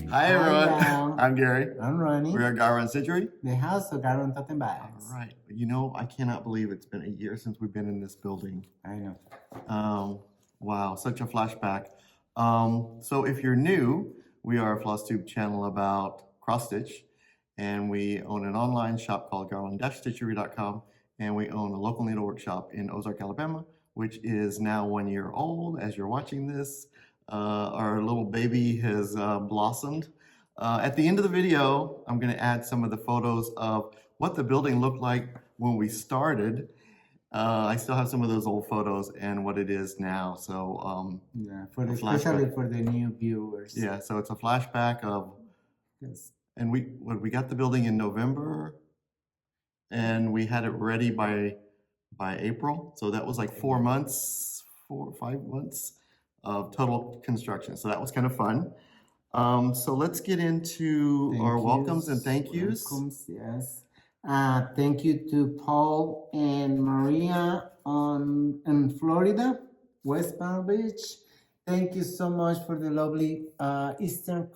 Hi everyone, Y'all. I'm Gary. I'm Ronny. We're at GaRon Stitchery. The house of GaRon Totem Bags. All right. You know, I cannot believe it's been a year since we've been in this building. I know. Wow, such a flashback. So if you're new, we are a Flosstube channel about cross stitch, and we own an online shop called GaRon-Stitchery.com, and we own a local needle workshop in Ozark, Alabama, which is now 1 year old as you're watching this. Our little baby has blossomed. At the end of the video, I'm going to add some of the photos of what the building looked like when we started. I still have some of those old photos and what it is now. So yeah, especially for the new viewers. Yeah, so it's a flashback of. Yes. And we got the building in November, and we had it ready by April. So that was like 4 months, 4 or 5 months of total construction. So that was kind of fun. So let's get into our welcomes and thank yous. Welcomes, yes. Thank you to Paul and Maria in Florida, West Palm Beach. Thank you so much for the lovely Easter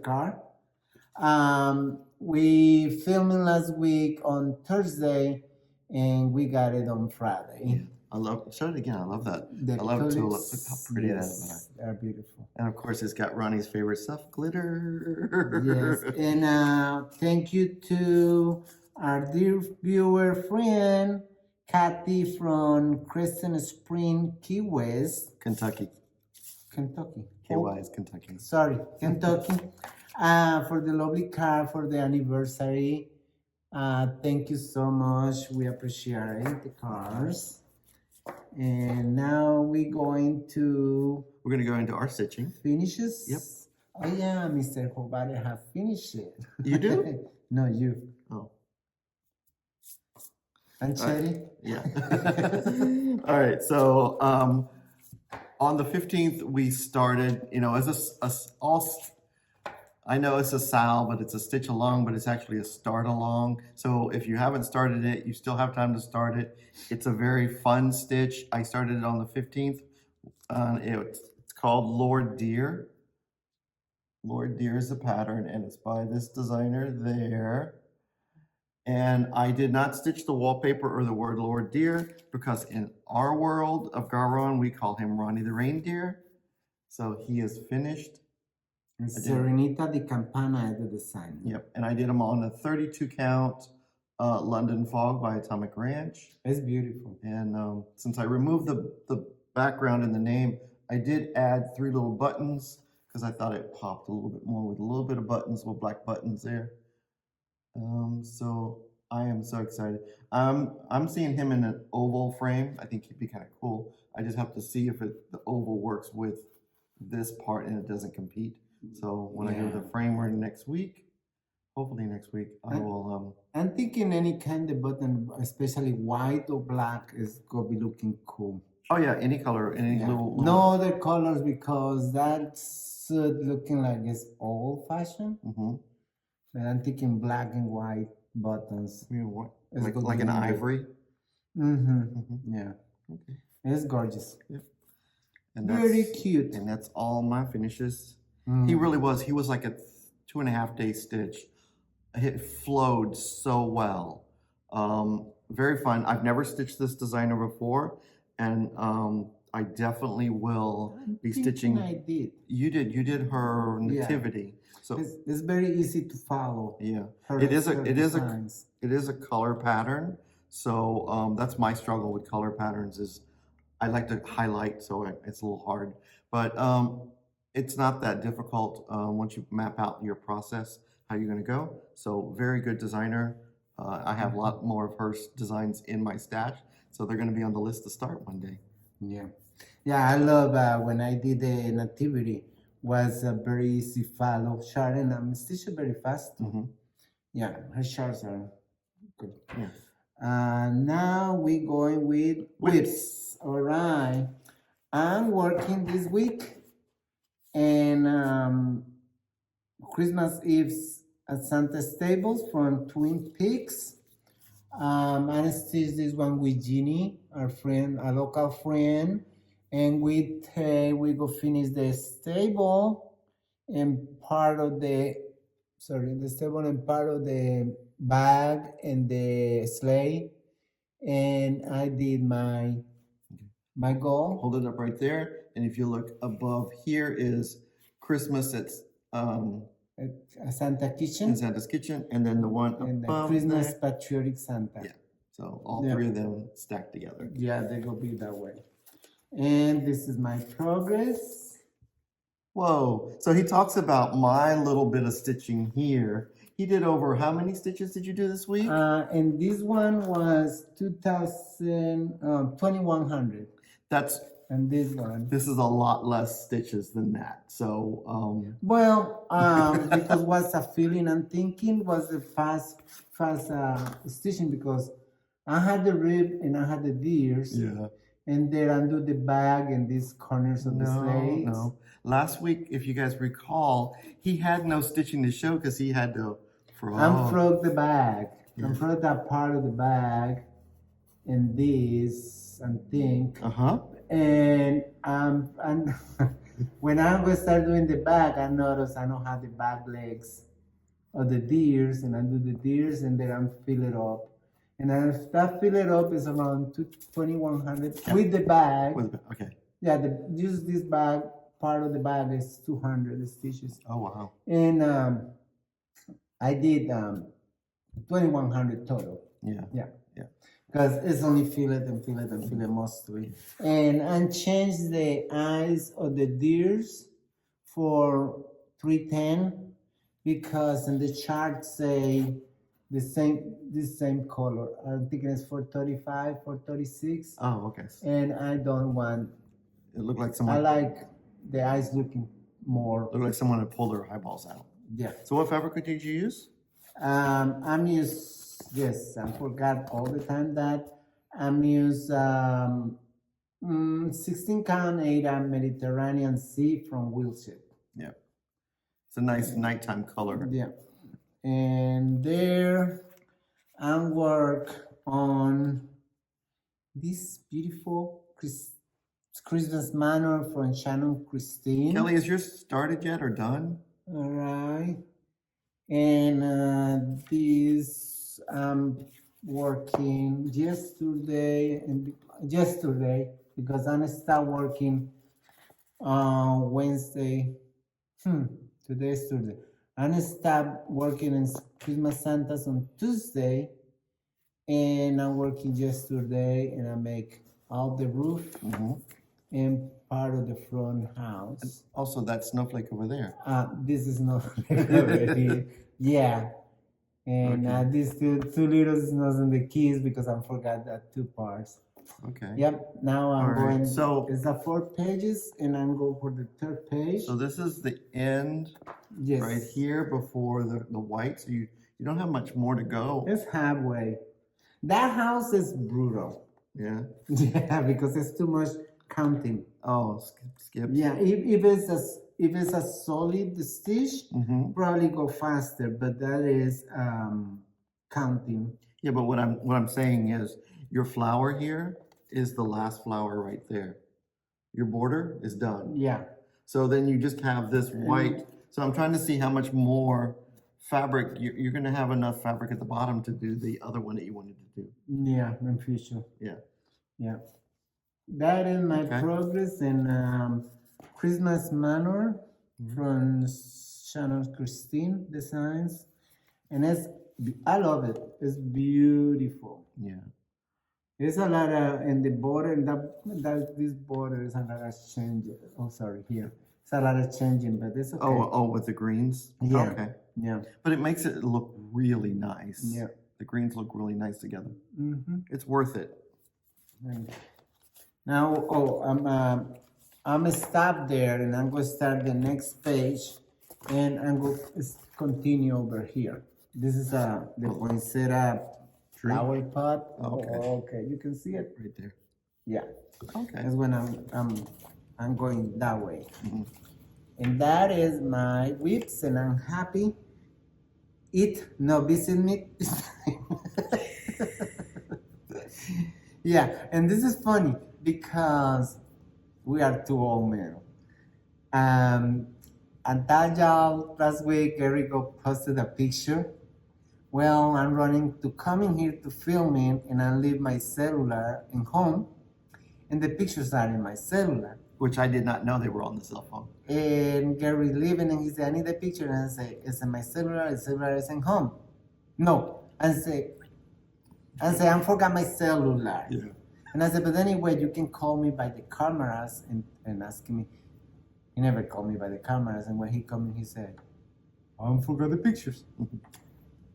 card. We filming last week on Thursday, and we got it on Friday. Yeah. Show it again. I love that. I love tulips. Look how pretty that is. They're beautiful. And of course, it's got Ronnie's favorite stuff, glitter. Yes, and thank you to our dear viewer friend, Kathy from Crescent Spring, Key West. Kentucky. KY is Kentucky. Sorry, Kentucky. For the lovely card for the anniversary. Thank you so much. We appreciate the cards. And now we're going to go into our stitching. Finishes? Yep. Oh yeah, Mr. Hobart have finished it. You do? No, you. Oh. And Cherry? Yeah. All right. So on the 15th, we started, I know it's a SAL, but it's a stitch along, but it's actually a start along. So if you haven't started it, you still have time to start it. It's a very fun stitch. I started it on the 15th. It's called Lord Deer. Lord Deer is a pattern, and it's by this designer there. And I did not stitch the wallpaper or the word Lord Deer because in our world of GaRon, we call him Ronny the Reindeer. So he is finished. Serenita di Campana is the designer. Yep, and I did them on a 32 count London Fog by Atomic Ranch. It's beautiful. And since I removed the background and the name, I did add 3 little buttons because I thought it popped a little bit more with a little bit of buttons, little black buttons there. So I am so excited. I'm seeing him in an oval frame. I think he'd be kind of cool. I just have to see if the oval works with this part and it doesn't compete. So when I go to the framer next week, hopefully next week, I will. I'm thinking any kind of button, especially white or black, is gonna be looking cool. Oh yeah, any color, any little. No other colors because that's looking like it's old fashioned. Mm-hmm. But I'm thinking black and white buttons. You know what? Like an ivory. Mm-hmm. Mm-hmm. Yeah. Okay. It's gorgeous. Yep. And very cute. And that's all my finishes. Mm. He really was. He was like a 2.5 day stitch. It flowed so well. Very fun. I've never stitched this designer before, and I definitely will be stitching. I did. You did her nativity. Yeah. So it's very easy to follow. Yeah. It is a color pattern. So that's my struggle with color patterns is I like to highlight, so it's a little hard. But it's not that difficult once you map out your process, how you're going to go. So very good designer. I have a lot more of her designs in my stash, so they're going to be on the list to start one day. Yeah. Yeah, I love when I did the nativity, was a very easy follow. Sharon, I'm stitching very fast. Mm-hmm. Yeah, her shards are good. Yeah. Now we're going with whips. All right. I'm working this week. And Christmas Eve's at Santa Stables from Twin Peaks. I stitched this one with Jeannie, our friend, a local friend, and we go finish the stable and part of the, sorry, the stable and part of the bag and the sleigh. And I did my goal. Hold it up right there. And if you look above here is Christmas at Santa Kitchen. in Santa's Kitchen, and then the one And the above Christmas there. Patriotic Santa. Yeah. So all Yeah. three of them stacked together. Yeah, they will be that way. And this is my progress. Whoa. So he talks about my little bit of stitching here. He did over how many stitches did you do this week? And this one was 2100. That's And this one. this is a lot less stitches than that. So Well, because what's a feeling I'm thinking was the fast stitching, because I had the rib and I had the deers. yeah. And then undo the bag and these corners of the slates. No. Last week, if you guys recall, he had no stitching to show because he had to Unfrog the bag. Yeah. Unfrog that part of the bag and this and think. And when I'm going to start doing the bag, I notice I don't have the back legs of the deers, and I do the deers and then I fill it up. And then that fill it up is around 2100 with the bag. Okay. Yeah, use this bag, part of the bag is 200 stitches. Oh, wow. And I did 2100 total. Yeah. Yeah. Because it's only fillet and fillet and fillet mostly. And I changed the eyes of the deers for 310 because in the chart say this same color. I'm thinking it's 435, 436. Oh, okay. And I don't want. It looked like someone. I like the eyes looking more. Looked like someone had pulled their eyeballs out. Yeah. So what fabric did you use? I'm use. Yes, I forgot all the time that I'm use 16 count 8 Mediterranean Sea from Wilshire. Yeah. It's a nice nighttime color. Yeah. And there I work on this beautiful Christmas manor from Shannon Christine. Kelly, is yours started yet or done? All right. And this I'm working yesterday because I start working Wednesday. Today's Thursday. I start working in Christmas Santas on Tuesday, and I'm working yesterday, and I make all the roof and part of the front house. Also, that snowflake over there. This is not already. Yeah. And these two little snows in the keys because I forgot that 2 parts. Okay. Yep. Now I'm going. So it's 4 pages, and I'm going for the 3rd page. So this is the end. Yes. Right here before the white. So you don't have much more to go. It's halfway. That house is brutal. Yeah. Yeah, because it's too much counting. Oh, skip. Yeah. If it's a solid stitch, probably go faster. But that is counting. Yeah, but what I'm saying is your flower here is the last flower right there. Your border is done. Yeah. So then you just have this white. So I'm trying to see how much more fabric you're going to have enough fabric at the bottom to do the other one that you wanted to do. Yeah, in future. Yeah. Yeah. That is my progress in Christmas Manor from Shannon Christine Designs. And I love it. It's beautiful. Yeah. There's a lot of, in the border, this border is a lot of change. Oh, sorry, here. It's a lot of changing, but it's okay. Oh, with the greens? Yeah. Okay. Yeah. But it makes it look really nice. Yeah. The greens look really nice together. It's worth it. Now, I'm stop there, and I'm going to start the next page, and I'm going to continue over here. This is the poinsettia flower pot. Okay, you can see it right there. Yeah. Okay. That's when I'm going that way, and that is my whips, and I'm happy. Visit me. Yeah, and this is funny because we are 2 old men. And that y'all, last week, Erico posted a picture. Well, I'm running to coming here to film it, and I leave my cellular in home, and the pictures are in my cellular. Which I did not know they were on the cell phone. And Gary leaving, and he said, I need the picture. And I say, it's in my cellular, the cellular is in home. No. I say, I forgot my cellular. Yeah. And I said, but anyway, you can call me by the cameras and ask me. He never called me by the cameras. And when he called me, he said, I forgot the pictures.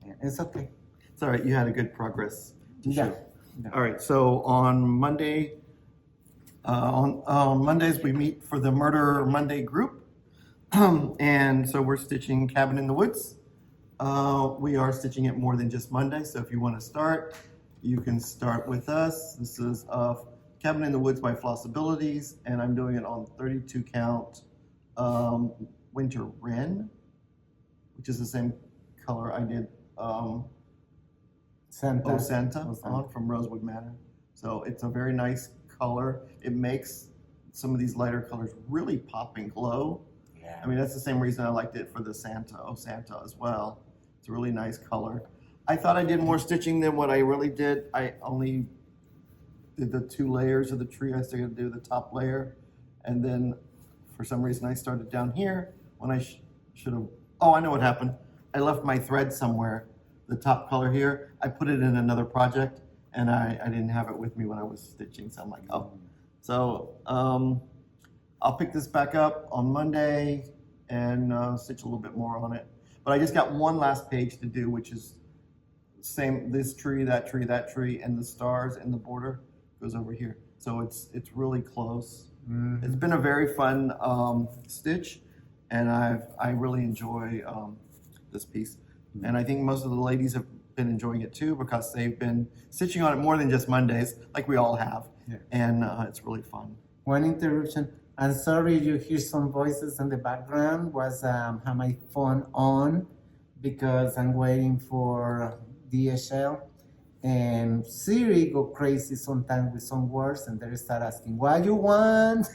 Yeah, it's okay. It's all right. You had a good progress to Yeah. show. All right. So on Monday, on Mondays, we meet for the Murder Monday group. And so we're stitching Cabin in the Woods. We are stitching it more than just Monday. So if you want to start, you can start with us. This is Cabin in the Woods by Flossabilities, and I'm doing it on 32 count Winter Wren, which is the same color I did Santa. on from Rosewood Manor. So it's a very nice color. It makes some of these lighter colors really pop and glow. Yeah. I mean, that's the same reason I liked it for the Santa as well. It's a really nice color. I thought I did more stitching than what I really did. I only did the 2 layers of the tree. I still got to do the top layer. And then for some reason I started down here when I should have, oh, I know what happened. I left my thread somewhere, the top color here. I put it in another project and I didn't have it with me when I was stitching. So I'm like, oh. So I'll pick this back up on Monday and stitch a little bit more on it. But I just got one last page to do, which is same, this tree, that tree, that tree, and the stars and the border goes over here. So it's really close. Mm-hmm. It's been a very fun stitch, and I really enjoy this piece. Mm-hmm. And I think most of the ladies have been enjoying it too, because they've been stitching on it more than just Mondays, like we all have. Yeah. And it's really fun. One interruption. I'm sorry you hear some voices in the background. Was have my phone on because I'm waiting for DHL, and Siri go crazy sometimes with some words, and they start asking, "What you want?"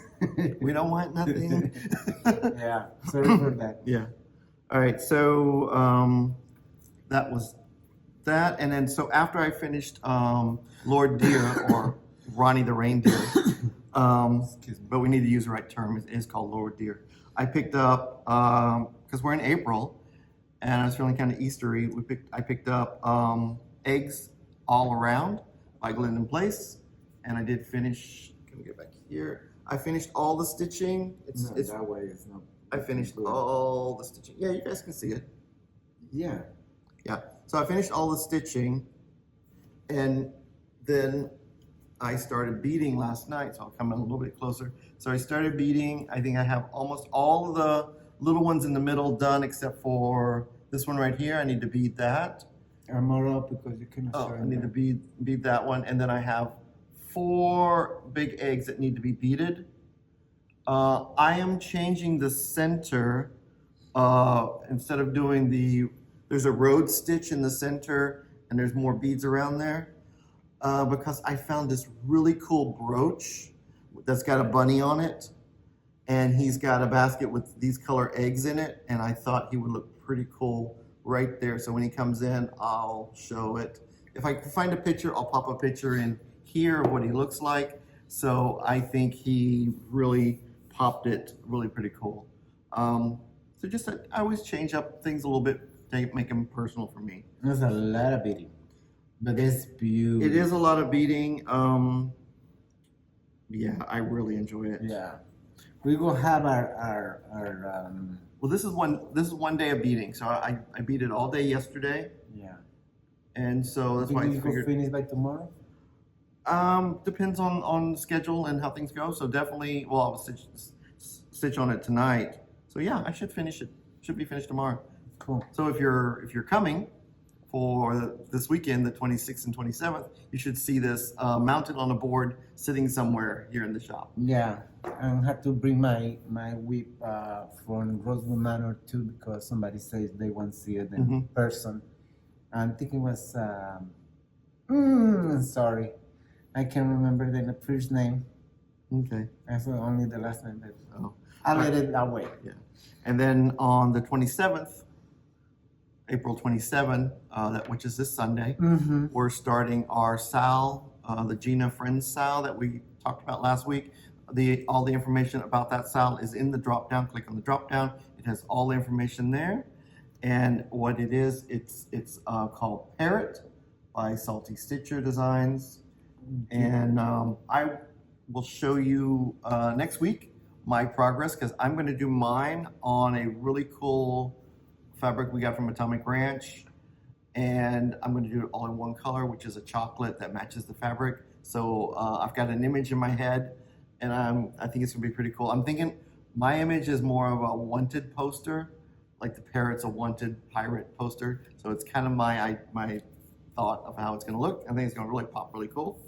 We don't want nothing. Yeah, sorry for that. Yeah. All right. So that was that, and then so after I finished Lord Deer or Ronny the Reindeer. But we need to use the right term. It is called Lord Deer. I picked up because we're in April, and I was feeling kind of Eastery. I picked up Eggs All Around by Glendon Place, and I did finish. Can we get back here? I finished all the stitching. It's that way. It's not. I finished all the stitching. Yeah, you guys can see it. Yeah. Yeah. So I finished all the stitching, and then I started beading last night, so I'll come a little bit closer. So I started beading. I think I have almost all of the little ones in the middle done, except for this one right here. I need to bead that. I'm more up because you can. Oh, I need to bead that one, and then I have 4 big eggs that need to be beaded. I am changing the center. Instead of doing there's a road stitch in the center, and there's more beads around there. Because I found this really cool brooch that's got a bunny on it, and he's got a basket with these color eggs in it, and I thought he would look pretty cool right there. So when he comes in, I'll show it. If I can find a picture, I'll pop a picture in here of what he looks like. So I think he really popped it really pretty cool. So just I always change up things a little bit to make them personal for me. There's a lot of beading. But it's beautiful. It is a lot of beading. Yeah, I really enjoy it. Yeah, we will have our Well, this is one day of beading. So I beaded all day yesterday. Yeah. And so that's why I figured. You finish by tomorrow? Depends on schedule and how things go. So definitely, well, I'll stitch on it tonight. So yeah, I should finish it. Should be finished tomorrow. Cool. So if you're coming for this weekend, the 26th and 27th, you should see this mounted on a board sitting somewhere here in the shop. Yeah, I have to bring my whip from Rosewood Manor too, because somebody says they want to see it in person. I'm thinking it was, sorry, I can't remember the first name. Okay. I saw only the last name. Oh. I let it that way. Yeah. And then on the 27th, April 27th, which is this Sunday, we're starting our SAL, the Gina Friends SAL that we talked about last week. All the information about that SAL is in the drop down. Click on the drop down. It has all the information there. And what it is, it's called Parrot by Salty Stitcher Designs. And I will show you next week my progress, because I'm going to do mine on a really cool fabric we got from Atomic Ranch. And I'm going to do it all in one color, which is a chocolate that matches the fabric. So I've got an image in my head, and I think it's going to be pretty cool. I'm thinking my image is more of a wanted poster, like the Parrot's a wanted pirate poster. So it's kind of my thought of how it's going to look. I think it's going to really pop really cool.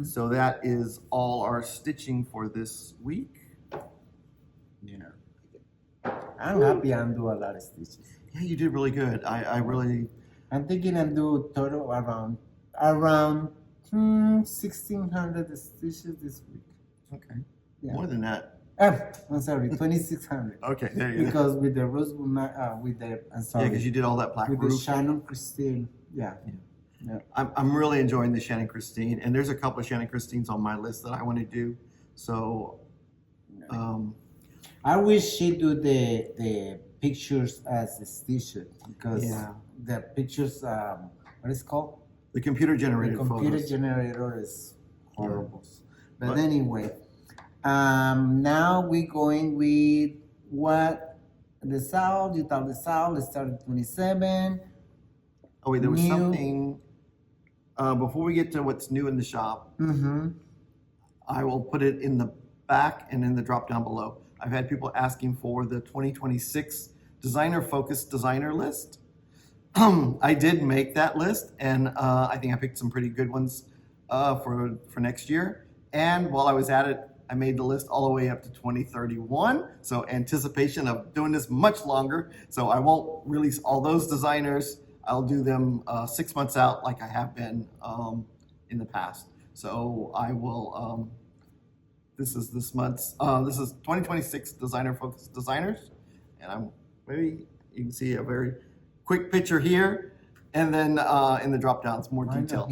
So that is all our stitching for this week. Yeah. I'm happy I'm doing a lot of stitches. Yeah, you did really good. I'm thinking I'll do total around 1,600 stitches this week. Okay. Yeah. More than that. I'm sorry, 2,600. Okay, there you go. Because with the rosewood, I'm sorry. Yeah, because you did all that black with roof. the Shannon Christine. Yeah. I'm really enjoying the Shannon Christine, and there's a couple of Shannon Christines on my list that I want to do. So, I wish she do the pictures as a stitcher, because the pictures, what is it called? The computer generated The computer photos. generator is horrible. But anyway, now we're going with what the SAL. You thought the SAL started 27. Oh wait, there was New. something. Before we get to what's new in the shop, I will put it in the back and in the drop down below. I've had people asking for the 2026 designer-focused designer list. I did make that list, and I think I picked some pretty good ones for next year. And while I was at it, I made the list all the way up to 2031. So anticipation of doing this much longer. So I won't release all those designers. I'll do them 6 months out like I have been in the past. So I will, this is this month's, this is 2026 designer focused designers. And maybe you can see a very quick picture here. And then in the drop downs, more details.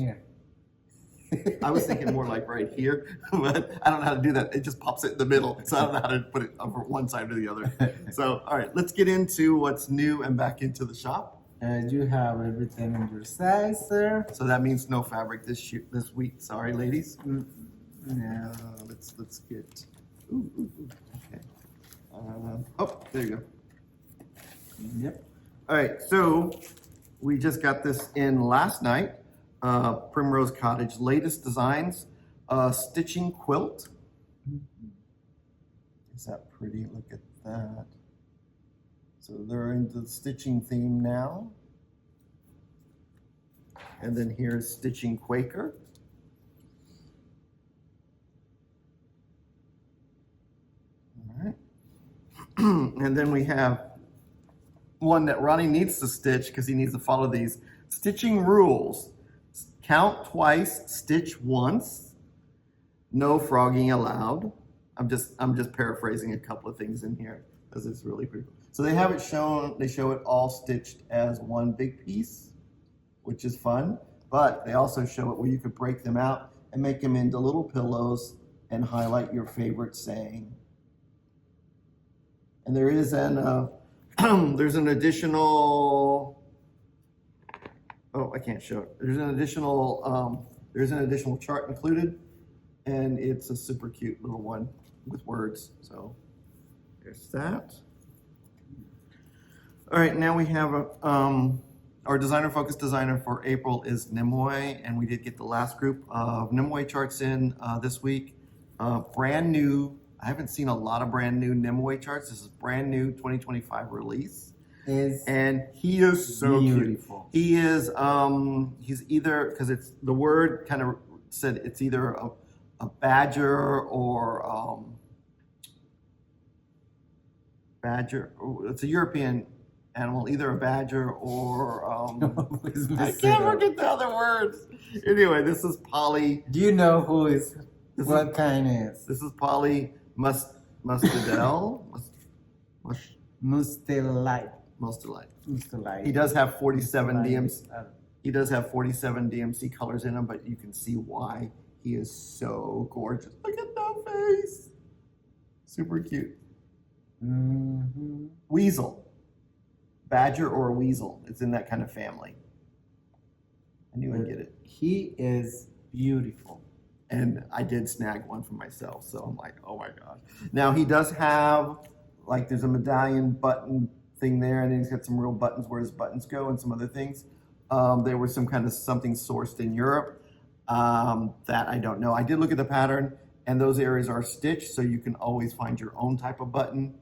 I was thinking more like right here, but I don't know how to do that. It just pops it in the middle. So I don't know how to put it over one side or the other. So, all right, let's get into what's new and back into the shop. And you have everything in your size, sir. So that means no fabric this week. Sorry, ladies. Now let's get. Okay. Oh, there you go. Yep. All right. So we just got this in last night. Primrose Cottage latest designs, stitching quilt. Is that pretty? Look at that. So they're into the stitching theme now. And then here's stitching Quaker. All right. And then we have one that Ronny needs to stitch because he needs to follow these stitching rules. Count twice, stitch once, no frogging allowed. I'm just paraphrasing a couple of things in here because it's really pretty. So they have it shown, they show it all stitched as one big piece, which is fun, but they also show it where you could break them out and make them into little pillows and highlight your favorite saying. And there is there's an additional, oh, I can't show it. There's an additional chart included, and it's a super cute little one with words. So there's that. All right, now we have our designer-focused designer for April is Nimue, and we did get the last group of Nimue charts in this week. Brand new. I haven't seen a lot of brand new Nimue charts. This is brand new 2025 release. And he is so beautiful. Cute. He is, he's either, because it's, the word kind of said it's either a badger or it's a European animal, either a badger or, I can't forget the other words. Anyway, this is Polly. Do you know who is, what kind is? This is Polly Mustadel. Mustelite. He does have 47 DMC. Uh, He does have 47 DMC colors in him, but you can see why he is so gorgeous. Look at that face. Super cute. mhm. Weasel. Badger or a weasel. It's in that kind of family. I knew I'd get it. He is beautiful. And I did snag one for myself, so I'm like, oh my gosh. Now he does have, like, there's a medallion button thing there, and then he's got some real buttons where his buttons go and some other things. There was some kind of something sourced in Europe that I don't know. I did look at the pattern, and those areas are stitched, so you can always find your own type of button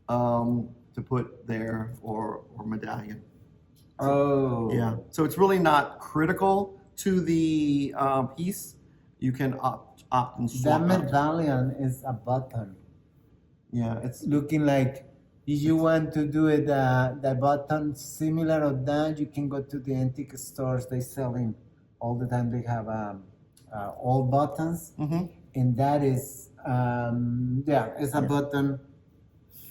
to put there or medallion. Oh. Yeah, so it's really not critical to the piece. You can opt and That swap out. medallion is a button. Yeah, it's Looking like if you want to do it, the button similar of that, you can go to the antique stores. They sell in all the time. They have old buttons, mhm. and that is it's a button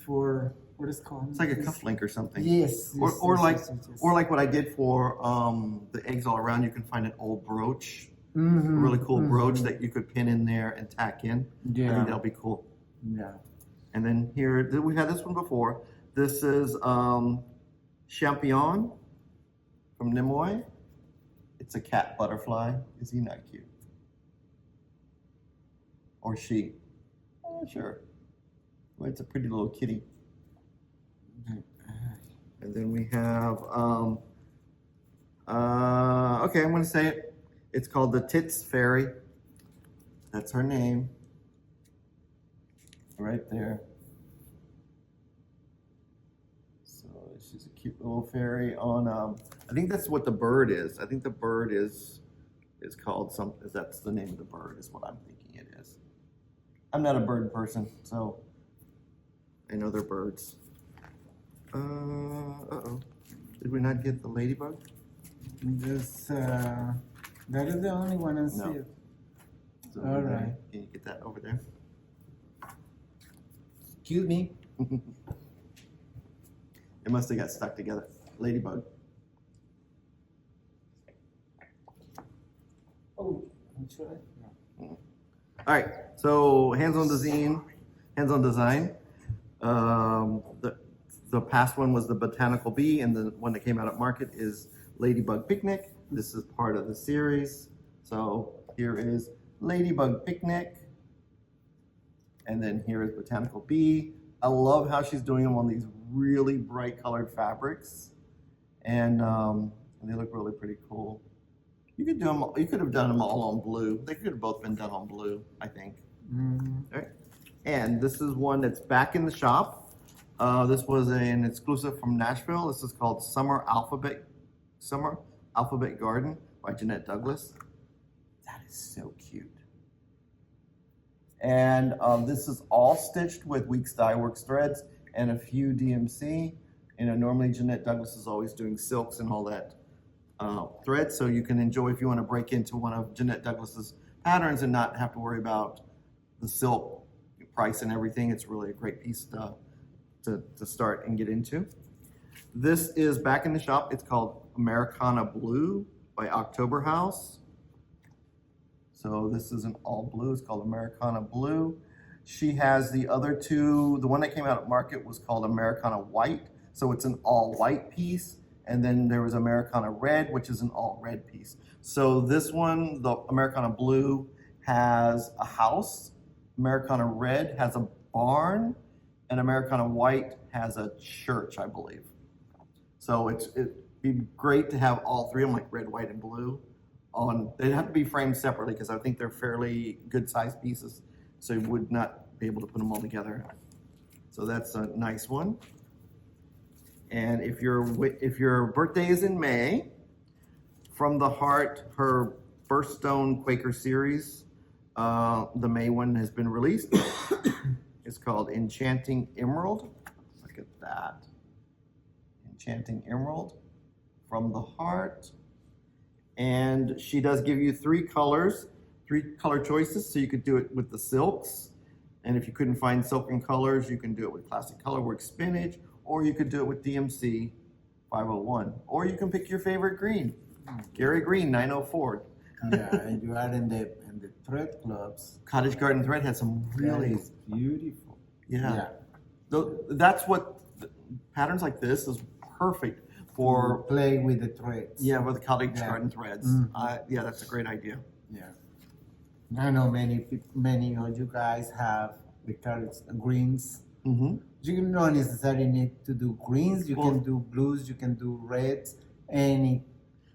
for what is it called? It's like a cufflink or something. Yes. Or like what I did for the eggs all around. You can find an old brooch, a really cool brooch that you could pin in there and tack in. I think Yeah. that'll be cool. Yeah. And then here, we had this one before. This is Champion from Nimoy. It's a cat butterfly. Is he not cute? Or she? Oh, sure. Well, it's a pretty little kitty. And then we have, okay, I'm going to say it. It's called the Tits Fairy. That's her name. Right there. So she's a cute little fairy on, I think that's what the bird is. I think the bird is called something, that's the name of the bird is what I'm thinking it is. I'm not a bird person, so I know they're birds. Uh-oh. Did we not get the ladybug? This that is the only one I see. No. So All right. Can you get that over there? Excuse me. It must have got stuck together. Ladybug. Oh, I'm sure. All right. So hands-on design. Hands-on design. The past one was the Botanical Bee, and the one that came out at market is Ladybug Picnic. This is part of the series. So here is Ladybug Picnic. And then here is Botanical Bee. I love how she's doing them on these really bright colored fabrics. And they look really pretty cool. You could do them, you could have done them all on blue. They could have both been done on blue, I think. All right. And this is one that's back in the shop. This was an exclusive from Nashville. This is called Summer Alphabet Garden by Jeanette Douglas. That is so cute. And this is all stitched with Weeks Dye Works threads and a few DMC. You know, normally Jeanette Douglas is always doing silks and all that threads, so you can enjoy if you want to break into one of Jeanette Douglas's patterns and not have to worry about the silk price and everything. It's really a great piece to start and get into. This is back in the shop. It's called Americana Blue by October House. So this is an all blue. It's called Americana Blue. She has the other two. The one that came out at market was called Americana White. So it's an all white piece. And then there was Americana Red, which is an all red piece. So this one, the Americana Blue, has a house. Americana Red has a barn. And Americana White has a church, I believe. So it'd be great to have all three of them, like red, white, and blue. They'd have to be framed separately because I think they're fairly good sized pieces. So you would not be able to put them all together. So that's a nice one. And if your birthday is in May, From the Heart, her Birthstone Quaker series, the May one has been released. It's called Enchanting Emerald. Look at that. Enchanting Emerald, From the Heart. And she does give you three color choices, so you could do it with the silks. And if you couldn't find silken colors, you can do it with Classic Colorwork Spinach, or you could do it with DMC 501, or you can pick your favorite green, Gary Green 904. Yeah, and you are in the thread clubs. Cottage Garden Thread had some really That is beautiful. yeah. That's what patterns like this is perfect for. Play with the threads. Yeah, with the Cottage Garden Threads. Yeah, that's a great idea. Yeah. I know many of you guys have the colors greens. Mm-hmm. You don't necessarily need to do greens. You Well, can do blues. You can do reds. Any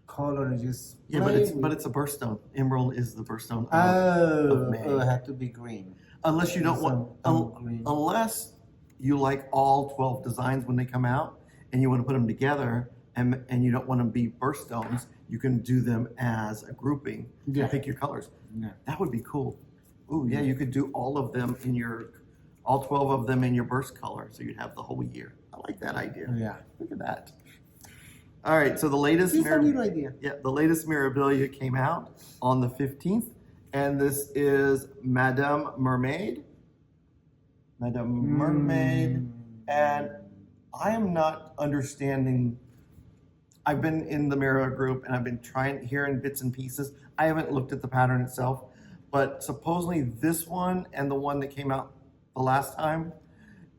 color, just yeah, but it's a birthstone. Emerald is the birthstone of May. It had to be green. Unless you don't want, green. unless you like all 12 designs when they come out, and you want to put them together, and you don't want them to be birthstones, you can do them as a grouping. Yeah. And pick your colors. Yeah. That would be cool. Ooh, yeah, you could do all of them all 12 of them in your burst color, so you'd have the whole year. I like that idea. Yeah. Look at that. All right, so the latest It's a little idea. the latest Mirabilia came out on the 15th, and this is Madame Mermaid. And I am not understanding. I've been in the Mira group and I've been hearing bits and pieces. I haven't looked at the pattern itself, but supposedly this one and the one that came out the last time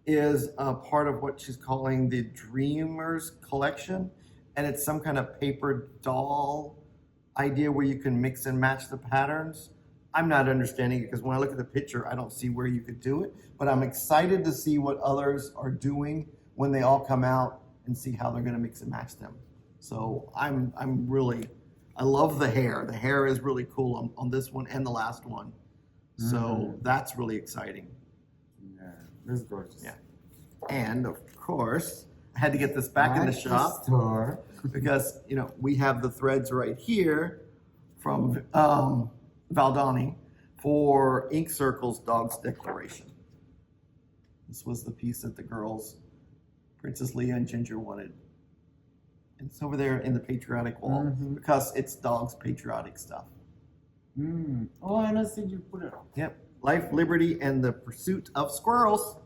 is a part of what she's calling the Dreamers collection, and it's some kind of paper doll idea where you can mix and match the patterns. I'm not understanding it because when I look at the picture, I don't see where you could do it, but I'm excited to see what others are doing when they all come out and see how they're going to mix and match them. So I love the hair. The hair is really cool on this one and the last one. So that's really exciting. Yeah, that's gorgeous. Yeah. And of course, I had to get this back in the shop store. because, we have the threads right here from Valdani for Ink Circle's Dog's Declaration. This was the piece that the girls, Princess Leia and Ginger, wanted. And it's over there in the patriotic wall because it's dogs' patriotic stuff. Oh, I know. See, you put it on. Yep. Life, Liberty, and the Pursuit of Squirrels.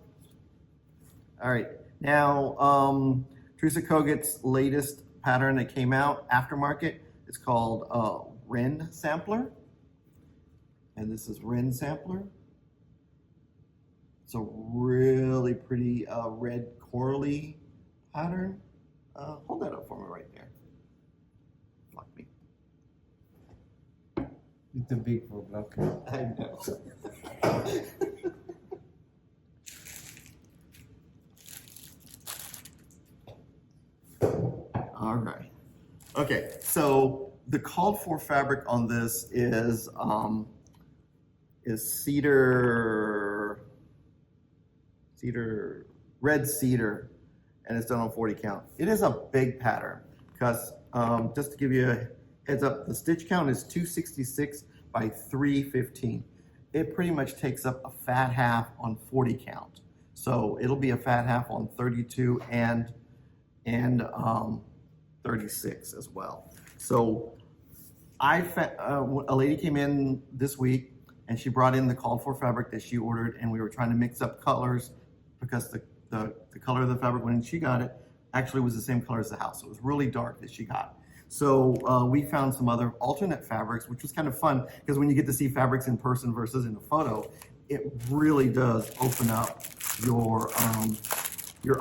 All right. Now, Teresa Kogut's latest pattern that came out aftermarket is called Wren Sampler. And this is Wren Sampler. It's a really pretty red corally pattern. Hold that up for me right there. Block me. It's a big for blocking. I know. All right. Okay, so the called for fabric on this is red cedar, and it's done on 40 count. It is a big pattern because just to give you a heads up, the stitch count is 266 by 315. It pretty much takes up a fat half on 40 count. So it'll be a fat half on 32 and 36 as well. So a lady came in this week and she brought in the called for fabric that she ordered, and we were trying to mix up colors because the color of the fabric when she got it actually was the same color as the house. So it was really dark that she got. So we found some other alternate fabrics, which was kind of fun because when you get to see fabrics in person versus in a photo, it really does open up your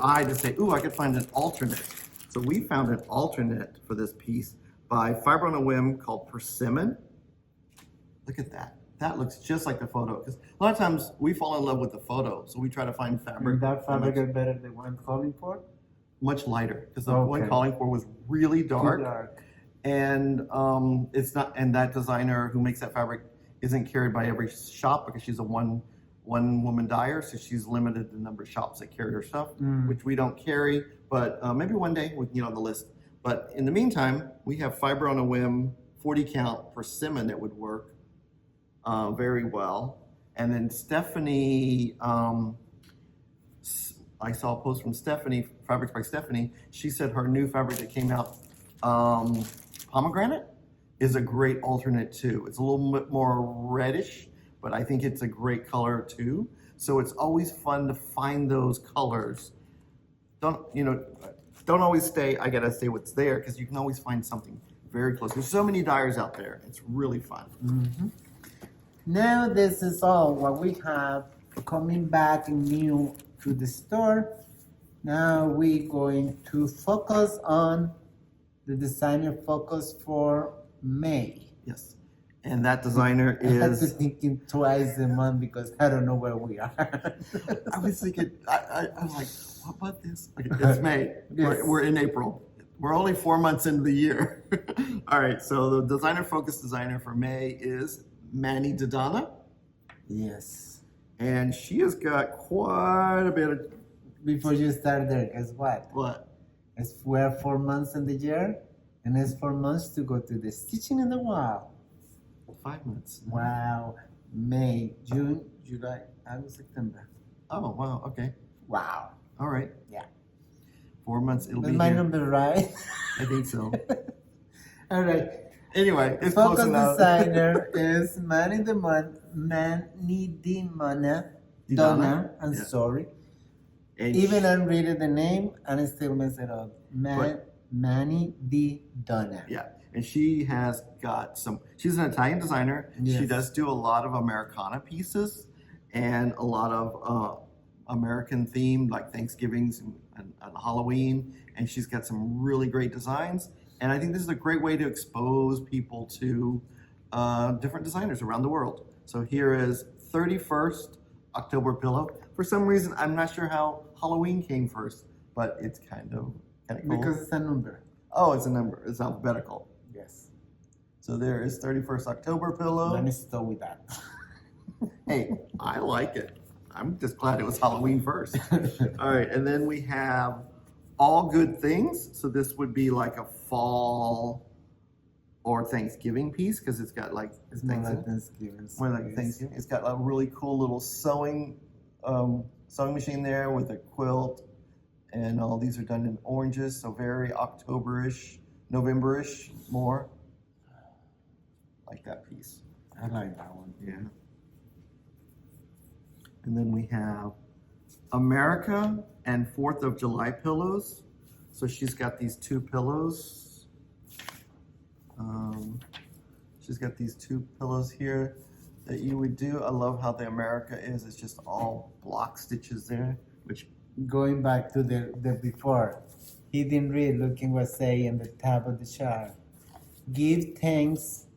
eye to say, ooh, I could find an alternate. So we found an alternate for this piece by Fiber on a Whim called Persimmon. Look at that. That looks just like the photo. Because a lot of times we fall in love with the photo, so we try to find fabric. That fabric is better than one calling for? Much lighter, because the one calling for was really dark. Too dark. And it's not. And that designer who makes that fabric isn't carried by every shop because she's a one woman dyer, so she's limited the number of shops that carry her stuff, which we don't carry. But maybe one day we can get on the list. But in the meantime, we have Fiber on a Whim 40 count Persimmon that would work very well. And then Stephanie, I saw a post from Stephanie, Fabrics by Stephanie. She said her new fabric that came out, Pomegranate, is a great alternate too. It's a little bit more reddish, but I think it's a great color too. So it's always fun to find those colors. Don't always stay, I gotta say what's there, because you can always find something very close. There's so many dyers out there. It's really fun. Mm-hmm. Now this is all what we have coming back new to the store. Now we're going to focus on the designer focus for May. Yes. And that designer I had to is, thinking twice a month because I don't know where we are. I was thinking, I'm like, what about this? Okay, it's May. Yes. We're in April. We're only 4 months into the year. All right, so the designer focus designer for May is Donna. Yes. And she has got quite a bit of, Before you start there, guess what? what? We're 4 months in the year, and it's 4 months to go to the stitching in the wall. 5 months. Wow. May, June, July, August, September. Oh, wow, okay. Wow. All right. Yeah. 4 months, it'll Is be my here. number right? I think so. All right. Anyway, it's Focus close enough. designer is Manny Donna. I'm Yeah. sorry. And Even I'm reading the name and I still mess it up. Manny D. Donna. yeah, and she has got she's an Italian designer. She Yes. does do a lot of Americana pieces and a lot of American themed, like Thanksgivings and Halloween. And she's got some really great designs. And I think this is a great way to expose people to different designers around the world. So here is 31st October pillow. For some reason, I'm not sure how Halloween came first, but it's kind of cool. Because it's a number. Oh, it's a number. It's alphabetical. Yes. So there is 31st October pillow. Let me start with that. Hey, I like it. I'm just glad it was Halloween first. All right, and then we have All Good Things. So this would be like a fall or Thanksgiving piece because it's got like It's more like Thanksgiving. more like Thanksgiving. It's got a really cool little sewing machine there with a quilt, and all these are done in oranges, so very October-ish, November-ish more. Like that piece. I like that one. Yeah. And then we have America and 4th of July pillows. So she's got these two pillows. She's got these two pillows here that you would do. I love how the America is. It's just all block stitches there, which Going back to the before, he didn't read, looking what say in the top of the chart. Give thanks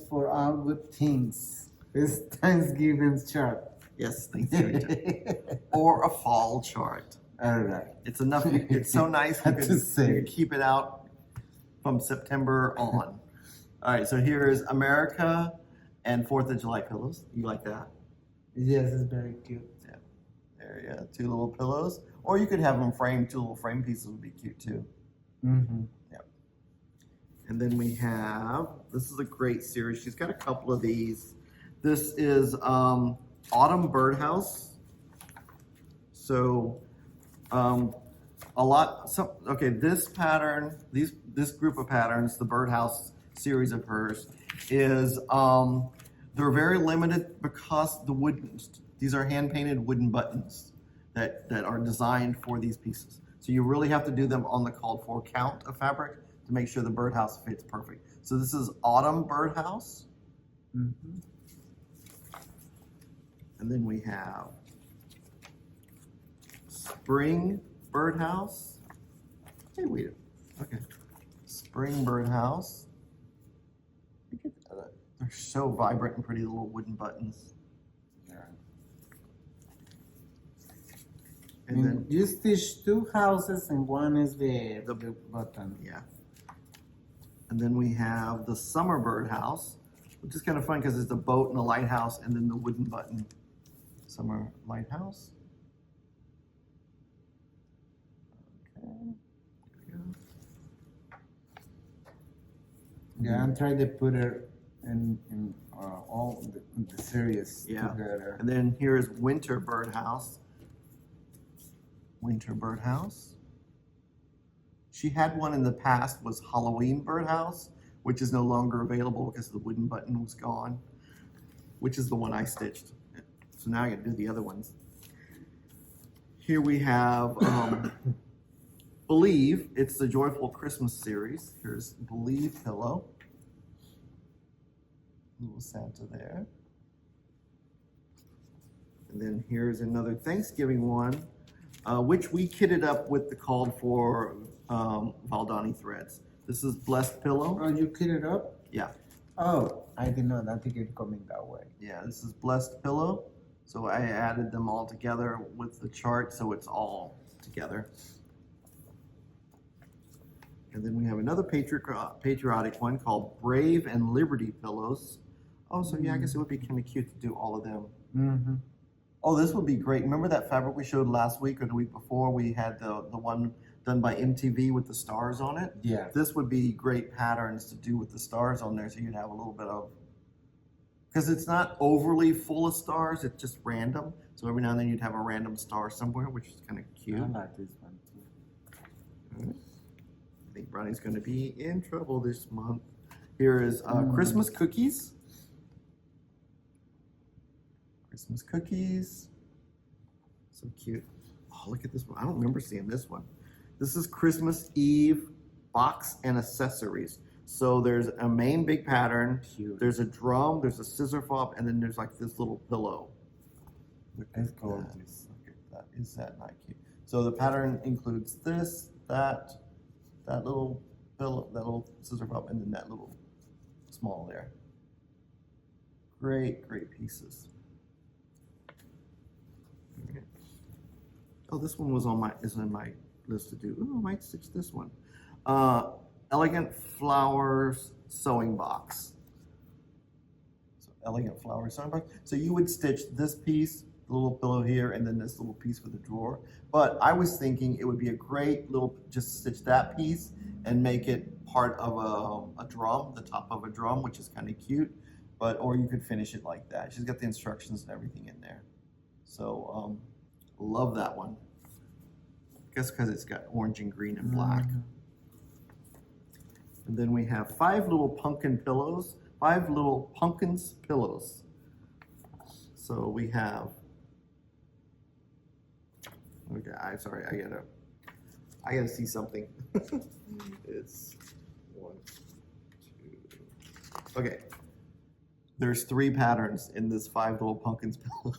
for all good things. It's Thanksgiving chart. yes, Thanksgiving. Or a fall chart. All right. It's enough. It's so nice. Had to say. You can keep it out from September on. All right, so here is America and 4th of July pillows. You like that? Yes, it's very cute. Yeah. There, yeah, two little pillows. Or you could have them framed. Two little frame pieces would be cute too. Mm-hmm. And then we have, this is a great series. She's got a couple of these. This is Autumn Birdhouse. So this pattern, this group of patterns, the Birdhouse series of hers, is they're very limited because these are hand-painted wooden buttons that are designed for these pieces. So you really have to do them on the called for count of fabric to make sure the birdhouse fits perfect. So this is Autumn Birdhouse. Mm-hmm. And then we have Spring Birdhouse. Hey, wait. Okay. Spring Birdhouse. They're so vibrant and pretty little wooden buttons. Yeah. And then, you stitch two houses and one is the button. yeah. And then we have the Summer Birdhouse, which is kind of fun because it's a boat and a lighthouse and then the wooden button. Summer Lighthouse. Okay. There we go. Yeah, I'm trying to put it in all the series together. And then here is Winter Birdhouse. Winter Birdhouse. She had one in the past, was Halloween Birdhouse, which is no longer available because the wooden button was gone, which is the one I stitched. So now I got to do the other ones. Here we have Believe. It's the Joyful Christmas series. Here's Believe pillow. Little Santa there. And then here's another Thanksgiving one, which we kitted up with the called for Valdani threads. This is Blessed Pillow. Oh, you kit it up? Yeah. Oh, I did not. I think it's coming that way. Yeah, this is Blessed Pillow. So I added them all together with the chart so it's all together. And then we have another patriotic one called Brave and Liberty Pillows. Oh, so yeah, I guess it would be kind of cute to do all of them. Mm-hmm. Oh, this would be great. Remember that fabric we showed last week or the week before? We had the one done by MTV with the stars on it. Yeah. This would be great patterns to do with the stars on there, so you'd have a little bit of, because it's not overly full of stars, it's just random. So every now and then you'd have a random star somewhere, which is kind of cute. I like this one too. Right. I think Ronny's going to be in trouble this month. Here is Christmas cookies. Christmas cookies. So cute. Oh, look at this one. I don't remember seeing this one. This is Christmas Eve box and accessories. So there's a main big pattern. Cute. There's a drum, there's a scissor fob, and then there's like this little pillow. Look It's at gorgeous. Look at that. Is that not cute? So the pattern includes this, that little pillow, that little scissor fob, and then that little small there. Great, great pieces. Okay. Oh, this one was on my list to do. Oh, I might stitch this one. Elegant Flowers sewing box. So Elegant Flowers sewing box. So you would stitch this piece, the little pillow here, and then this little piece for the drawer. But I was thinking it would be a great little, just stitch that piece and make it part of a drum, the top of a drum, which is kind of cute. Or you could finish it like that. She's got the instructions and everything in there. So love that one. I guess because it's got orange and green and black. And then we have 5 little pumpkin pillows, 5 little pumpkins pillows. So we have, okay, I gotta see something. It's 1, 2, okay. There's 3 patterns in this 5 little pumpkins pillow.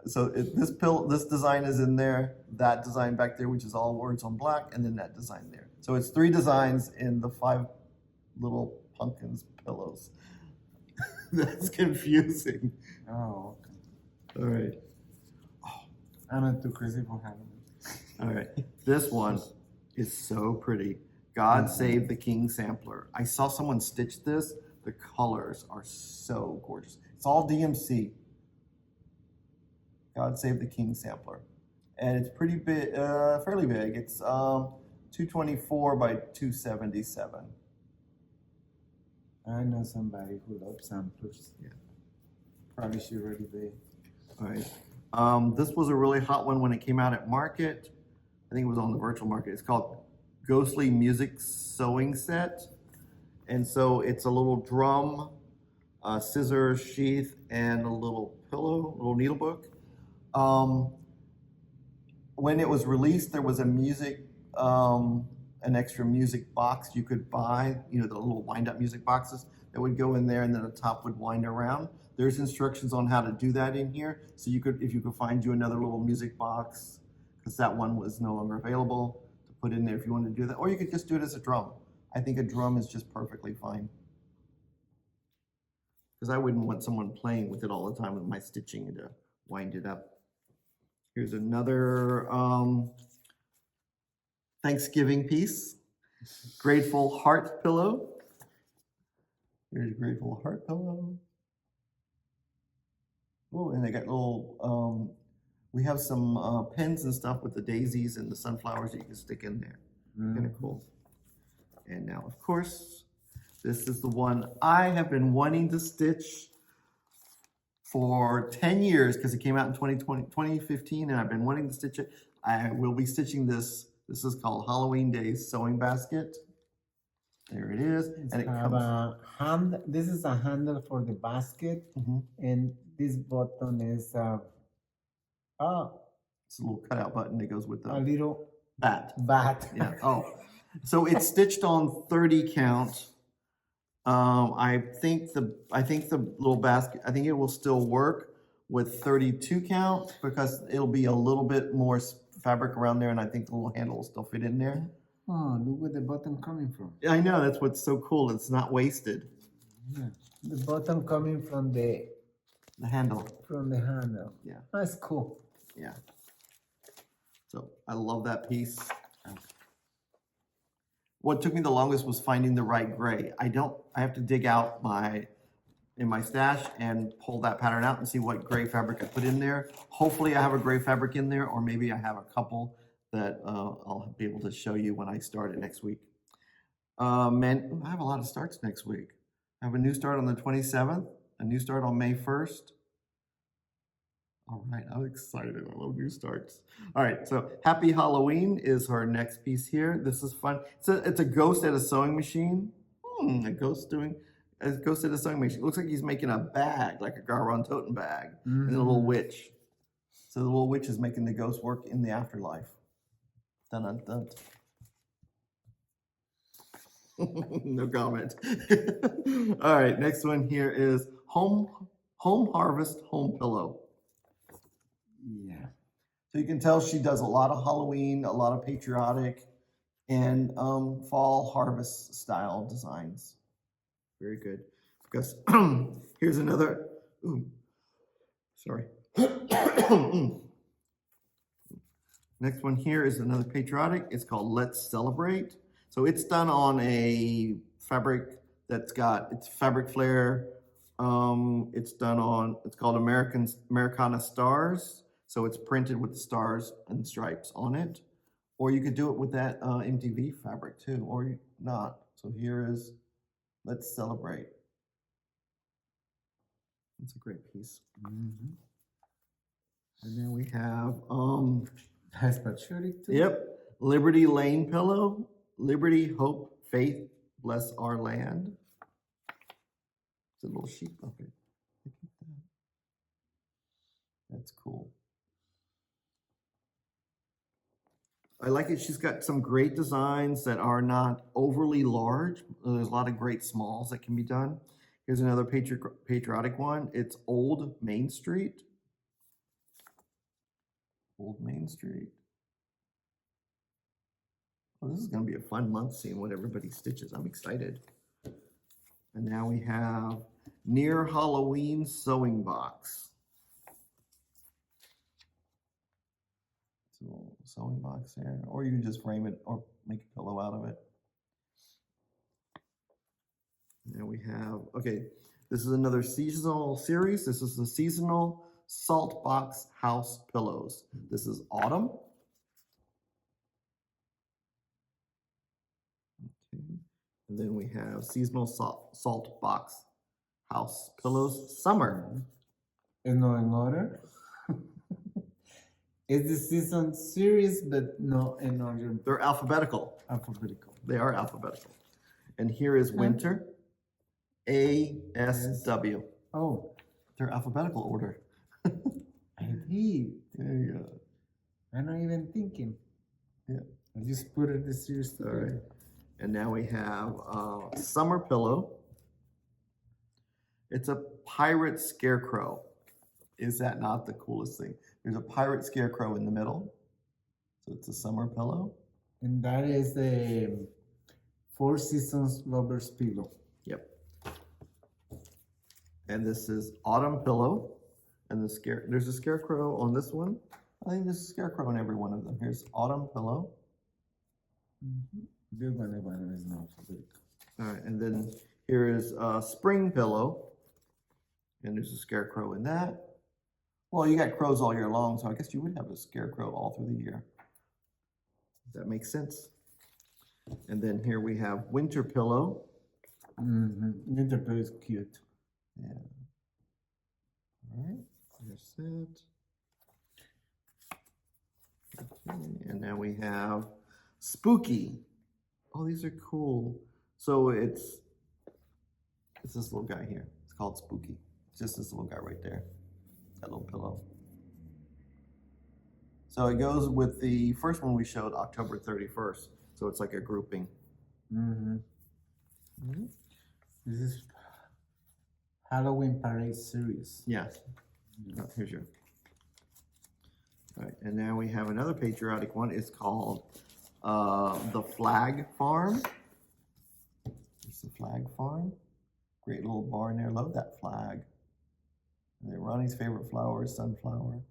This design is in there, that design back there, which is all words on black, and then that design there. So it's 3 designs in the 5 little pumpkins pillows. That's confusing. Oh, okay. All right. I'm not too crazy for having it. All right. This one is so pretty. God Save the King sampler. I saw someone stitch this. The colors are so gorgeous. It's all DMC. God Save the King sampler. And it's pretty big, fairly big. It's 224 by 277. I know somebody who loves samplers. Yeah. Probably should already be. All right. This was a really hot one when it came out at market. I think it was on the virtual market. It's called Ghostly Music Sewing Set. And so it's a little drum, scissor sheath, and a little pillow, a little needle book. When it was released, there was a an extra music box you could buy, the little wind-up music boxes that would go in there, and then the top would wind around. There's instructions on how to do that in here. So if you could find you another little music box, because that one was no longer available, to put in there if you wanted to do that. Or you could just do it as a drum. I think a drum is just perfectly fine. Because I wouldn't want someone playing with it all the time with my stitching to wind it up. Here's another Thanksgiving piece. Grateful Heart pillow. Here's a Grateful Heart pillow. Oh, and they got little, we have some pens and stuff with the daisies and the sunflowers that you can stick in there. Kind of cool. And now, of course, this is the one I have been wanting to stitch for 10 years because it came out in 2015, and I've been wanting to stitch it. I will be stitching this. This is called Halloween Days Sewing Basket. There it is. And it have comes. a hand. This is a handle for the basket, Mhm. and this button is It's a little cutout button that goes with a the little bat. bat. Yeah. Oh, so it's stitched on 30 count. I think the little basket, I think it will still work with 32 count because it'll be a little bit more fabric around there, and I think the little handle will still fit in there. Oh, look where the button coming from. I know, that's what's so cool. It's not wasted. Yeah. The button coming from the handle. handle. Yeah. That's cool. Yeah. So I love that piece. What took me the longest was finding the right gray. I have to dig out in my stash and pull that pattern out and see what gray fabric I put in there. Hopefully I have a gray fabric in there, or maybe I have a couple that I'll be able to show you when I start it next week. Man, I have a lot of starts next week. I have a new start on the 27th, a new start on May 1st. All right, I'm excited. I love new starts. All right, so Happy Halloween is our next piece here. This is fun. It's a ghost at a sewing machine. A ghost at a sewing machine. It looks like he's making a bag, like a GaRon totem bag, and a little witch. So the little witch is making the ghost work in the afterlife. Dun dun dun. No comment. All right, next one here is Home Harvest Home Pillow. Yeah. So you can tell she does a lot of Halloween, a lot of patriotic, and fall harvest style designs. Very good. Because here's another. Sorry. Next one here is another patriotic. It's called Let's Celebrate. So it's done on a fabric that's got it's fabric flare. It's called Americana Stars. So it's printed with the stars and stripes on it. Or you could do it with that MTV fabric too, or not. So here is Let's Celebrate. It's a great piece. Mm-hmm. And then we have That's patriotic too. Yep, Liberty Lane Pillow. Liberty, hope, faith, bless our land. It's a little sheep. Okay. Look at that. That's cool. I like it. She's got some great designs that are not overly large. There's a lot of great smalls that can be done. Here's another patriotic one. It's Old Main Street. Old Main Street. Well, this is going to be a fun month seeing what everybody stitches. I'm excited. And now we have Near Halloween Sewing Box. It's a little sewing box there. Or you can just frame it or make a pillow out of it. Now we have, okay, this is another seasonal series. This is the seasonal Salt Box House Pillows. This is autumn. Okay. And then we have seasonal salt box house pillows summer. It's not in order. It's the season series, but not in order. They're alphabetical. Alphabetical. They are alphabetical. And here is winter. ASW. Oh, They're alphabetical order. I did. There you go. I'm not even thinking. Yeah. I just put it the series All together. right. And now we have summer pillow. It's a pirate scarecrow. Is that not the coolest thing? There's a pirate scarecrow in the middle. So it's a summer pillow. And that is the Four Seasons Lover's Pillow. Yep. And this is autumn pillow. And there's a scarecrow on this one. I think there's a scarecrow in every one of them. Here's autumn pillow. Mm-hmm. The one is not alphabetical. All right, and then here is spring pillow. And there's a scarecrow in that. Well, you got crows all year long, so I guess you would have a scarecrow all through the year. That makes sense. And then here we have winter pillow. Mm-hmm. Winter pillow is cute. Yeah. All right, there's that. Okay, and now we have spooky. Oh, these are cool. So it's this little guy here. It's called Spooky. It's just this little guy right there. That little pillow. So it goes with the first one we showed, October 31st. So it's like a grouping. Mm-hmm. Mm-hmm. This is Halloween Parade series. Yes. Oh, here's your. All right, and now we have another patriotic one. It's called the Flag Farm. It's the Flag Farm. Great little barn there. Love that flag. And then Ronnie's favorite flower is sunflower.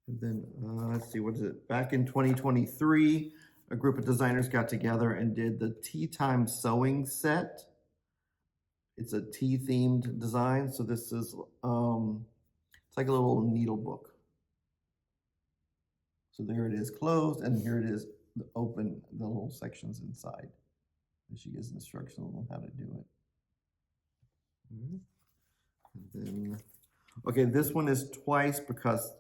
And then let's see, what is it? Back in 2023, a group of designers got together and did the Tea Time Sewing Set. It's a tea themed design. So this is it's like a little needle book. So there it is closed, and here it is open, the little sections inside. And she gives instructions on how to do it. And then, okay, this one is twice because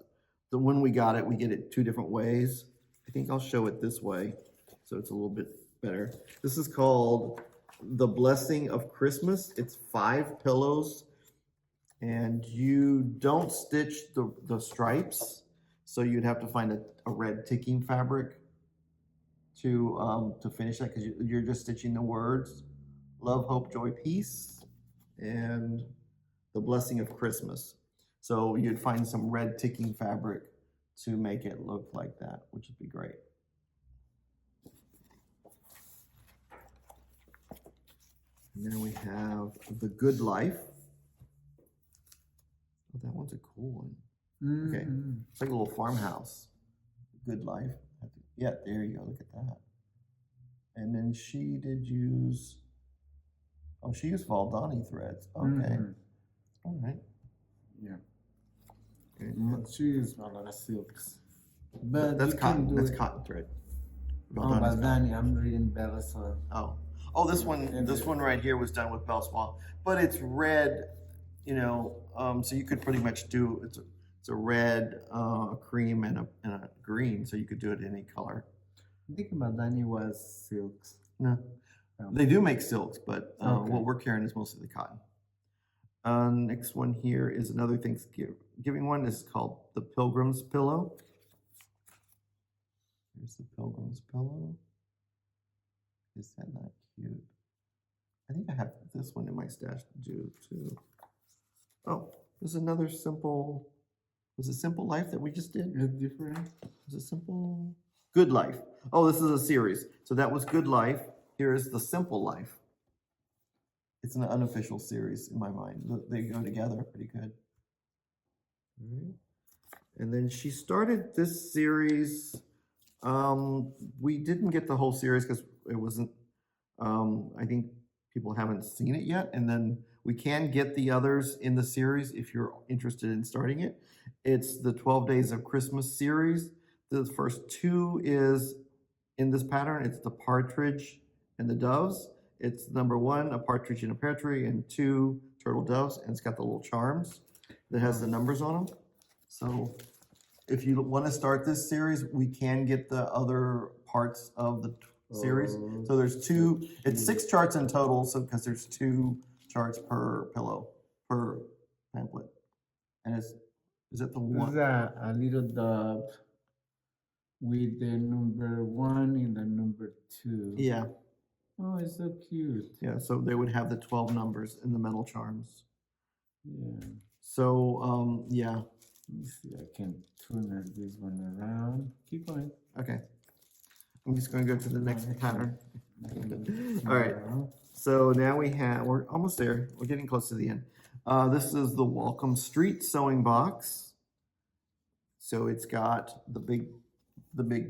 the one we got it, we get it two different ways. I think I'll show it this way, so it's a little bit better. This is called The Blessing of Christmas. It's 5 pillows, and you don't stitch the stripes, so you'd have to find a red ticking fabric to finish that, because you're just stitching the words love, hope, joy, peace, and the blessing of Christmas. So you'd find some red ticking fabric to make it look like that, which would be great. And then we have The Good Life. Oh, that one's a cool one. Mm-hmm. Okay, it's like a little farmhouse. Good Life. Yeah, there you go. Look at that. And then she did use. Oh, she used Valdani threads. Okay. Mm-hmm. All right. Yeah. Okay. She used a lot of silks. But That's you cotton. can do That's it. cotton thread. Oh, Valdani's Valdani, I'm reading Bella, so. Oh, this one right here was done with Bellswap, but it's red, so you could pretty much do it's a red, a cream, and a green, so you could do it any color. I think Valdani was silks. No, they do make silks, but Okay. what we're carrying is mostly the cotton. Next one here is another Thanksgiving one. This is called the Pilgrim's Pillow. Here's the Pilgrim's Pillow. Is that not cute? I think I have this one in my stash too. Oh, there's another simple. Was it Simple Life that we just did? It's different. Was it Simple? Good Life. Oh, this is a series. So that was Good Life. Here is the Simple Life. It's an unofficial series in my mind. They go together pretty good. All right. And then she started this series. We didn't get the whole series because it wasn't, I think people haven't seen it yet. And then we can get the others in the series if you're interested in starting it. It's the 12 Days of Christmas series. The first 2 is in this pattern. It's the partridge and the doves. It's number 1, a partridge in a pear tree, and 2 turtle doves. And it's got the little charms that has the numbers on them. So if you want to start this series, we can get the other parts of the series. So there's 2, it's 6 charts in total, so because there's 2 charts per pillow, per pamphlet. And is it the This is one? a little dove with the number 1 and the number 2. Yeah, Oh, it's so cute. yeah, so they would have the 12 numbers in the metal charms. Yeah. So, yeah, Let me see. I can turn this one around. Keep going. okay. I'm just going to go to the next pattern. All right. So now we're almost there. We're getting close to the end. This is the Welcome Street sewing box. So it's got the big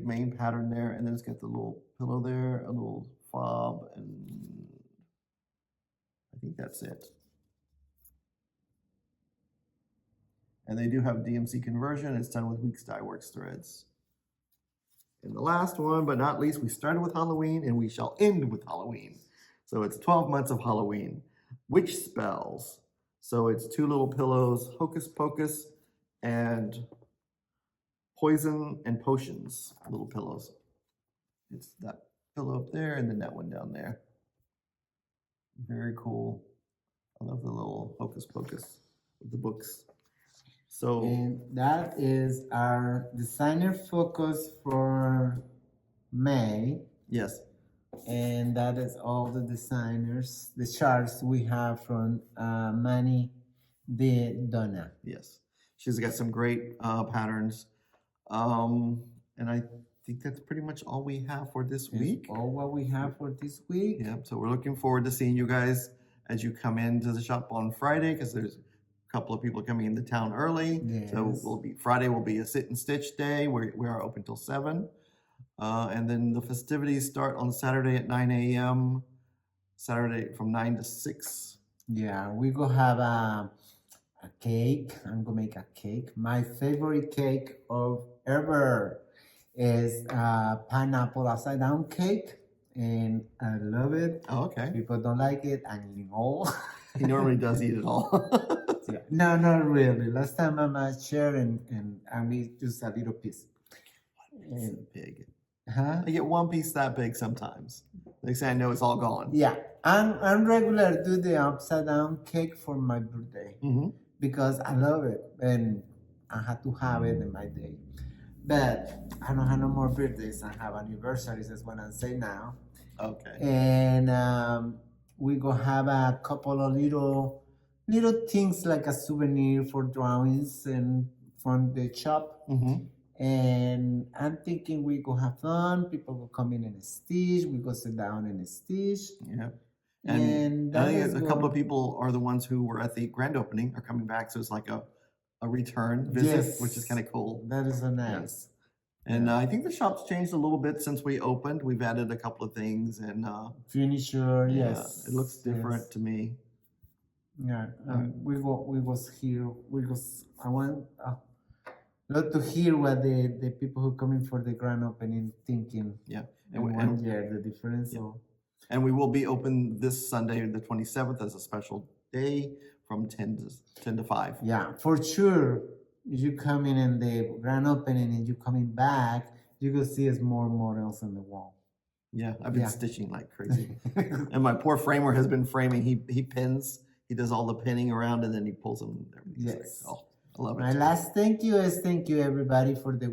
main pattern there, and then it's got the little pillow there, a little fob, and I think that's it. And they do have DMC conversion. It's done with Weeks Dye Works threads. And the last one, but not least, we started with Halloween and we shall end with Halloween. So it's 12 months of Halloween. Witch spells. So it's 2 little pillows, Hocus Pocus, and Poison and Potions little pillows. It's that pillow up there, and then that one down there. Very cool. I love the little hocus pocus with the books. So And that is our designer focus for May. yes, And that is all the designers, the charts we have from Manny de Donna. yes, she's got some great patterns, and I think that's pretty much all we have for this week. All what we have for this week. Yeah, so we're looking forward to seeing you guys as you come into the shop on Friday, because there's a couple of people coming into town early. So Yes. Friday will be a sit and stitch day. We are open till 7. And then the festivities start on Saturday at 9 a.m. Saturday from 9 to 6. Yeah, we go have a cake. I'm gonna make a cake. My favorite cake of ever is pineapple upside down cake, and I love it. Oh, okay. People don't like it, I know. He normally does eat it all. Yeah. No, not really. Last time I might share and we just a little piece. It's big. Huh? I get one piece that big sometimes. They say I know it's all gone. Yeah, I'm regular do the upside down cake for my birthday Mm-hmm. because I love it and I had to have it in my day. But I don't have no more birthdays. I have anniversaries. That's what I say now. Okay. And we go have a couple of little things like a souvenir for drawings and from the shop. Mm-hmm. And I'm thinking we go have fun. People will come in and stitch. We go sit down and stitch. Yeah. And I that think is a couple of people are the ones who were at the grand opening are coming back, so it's like a return visit, Yes. which is kind of cool. That is so nice. And I think the shop's changed a little bit since we opened. We've added a couple of things, and Furniture, yeah, yes. it looks different yes. to me. Yeah, we was here. I want lot to hear what the people who come in for the grand opening thinking. Yeah, And we- one year the difference. Yeah. So And we will be open this Sunday, the 27th, as a special day from 10 to 5. yeah, for sure. If you come in and the grand opening and you coming back, you will see us more models on the wall. Yeah, I've been Yeah. stitching like crazy. And my poor framer has been framing. He pins. He does all the pinning around, and then he pulls them. And everything. Yes. Oh, I love My it. last thank you is thank you everybody for the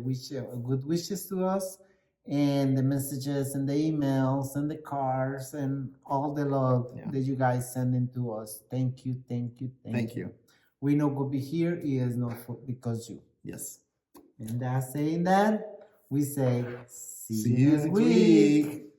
good wishes to us and the messages and the emails and the cards and all the love Yeah. that you guys sending to us. Thank you, thank you, Thank you. We know we'll be here. It is not because you. Yes. And saying that, we say see See you you next next week. week.